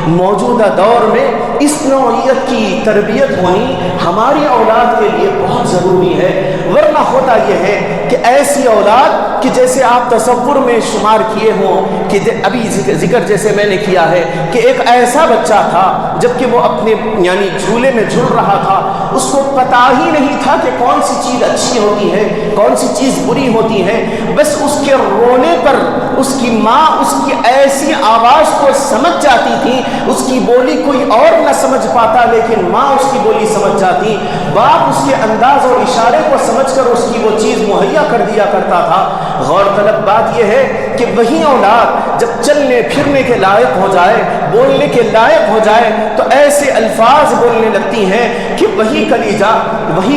موجودہ دور میں اس نوعیت کی تربیت ہونی ہماری اولاد کے لیے بہت ضروری ہے، ورنہ ہوتا یہ ہے کہ ایسی اولاد کہ جیسے آپ تصور میں شمار کیے ہوں کہ ابھی ذکر جیسے میں نے کیا ہے کہ ایک ایسا بچہ تھا جبکہ وہ اپنے یعنی جھولے میں جھول رہا تھا، اس کو پتہ ہی نہیں تھا کہ کون سی چیز اچھی ہوتی ہے کون سی چیز بری ہوتی ہے، بس اس کے رونے پر اس کی ماں اس کی ایسی آواز کو سمجھ جاتی تھی، اس کی بولی کوئی اور نہ سمجھ پاتا لیکن ماں اس کی بولی سمجھ جاتی، باپ اس کے انداز اور اشارے کو سمجھ کر اس کی وہ چیز مہیا کر دیا کرتا تھا۔ غور طلب بات یہ ہے کہ وہی اولاد جب چلنے پھرنے کے لائق ہو جائے، بولنے کے لائق ہو جائے تو ایسے الفاظ بولنے لگتی ہیں کہ وہی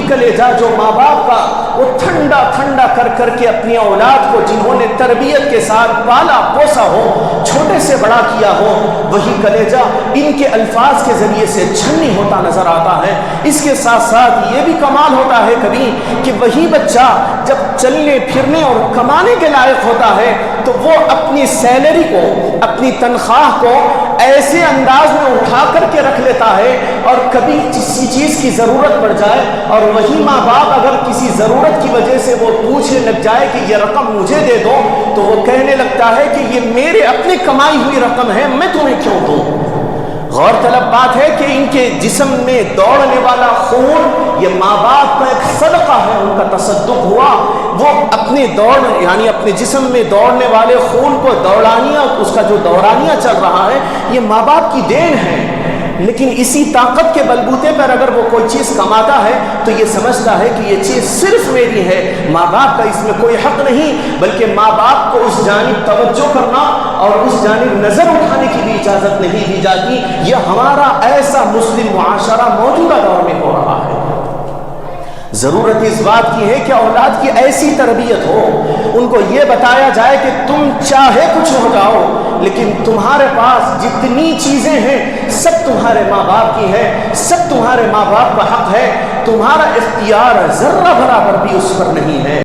کلیجہ جو ماں باپ کا وہ ٹھنڈا ٹھنڈا کر کر کے اپنی اولاد کو جنہوں نے تربیت کے ساتھ پالا پوسا ہو، چھوٹے سے بڑا کیا ہو، وہی کلیجہ ان کے الفاظ کے ذریعے سے چھنی ہوتا نظر آتا ہے۔ اس کے ساتھ ساتھ یہ بھی کمال ہوتا ہے کبھی کہ وہی بچہ جب چلنے پھرنے اور کمانے کے لائق ہوتا ہے تو وہ اپنی سیلری کو اپنی تنخواہ کو ایسے انداز میں اٹھا کر کے رکھ لیتا ہے، اور کبھی کسی چیز کی ضرورت پڑ جائے اور وہی ماں باپ اگر کسی ضرورت کی وجہ سے وہ پوچھنے لگ جائے کہ یہ رقم مجھے دے دو تو وہ کہنے لگتا ہے کہ یہ میرے اپنی کمائی ہوئی رقم ہے، میں تمہیں کیوں دوں۔ غور طلب بات ہے کہ ان کے جسم میں دوڑنے والا خون یہ ماں باپ کا ایک صدقہ ہے، ان کا تصدق ہوا، وہ اپنے یعنی اپنے جسم میں دوڑنے والے خون کو دوڑانیہ، اس کا جو دورانیہ چل رہا ہے یہ ماں باپ کی دین ہے، لیکن اسی طاقت کے بلبوتے پر اگر وہ کوئی چیز کماتا ہے تو یہ سمجھتا ہے کہ یہ چیز صرف میری ہے، ماں باپ کا اس میں کوئی حق نہیں، بلکہ ماں باپ کو اس جانب توجہ کرنا اور اس جانب نظر اٹھانے کی بھی اجازت نہیں دی جاتی۔ یہ ہمارا ایسا مسلم معاشرہ موجودہ دور میں ہو رہا ہے۔ ضرورت اس بات کی ہے کہ اولاد کی ایسی تربیت ہو، ان کو یہ بتایا جائے کہ تم چاہے کچھ ہو جاؤ لیکن تمہارے پاس جتنی چیزیں ہیں سب تمہارے ماں باپ کی ہے، سب تمہارے ماں باپ کا حق ہے، تمہارا اختیار ذرہ برابر بھی اس پر نہیں ہے۔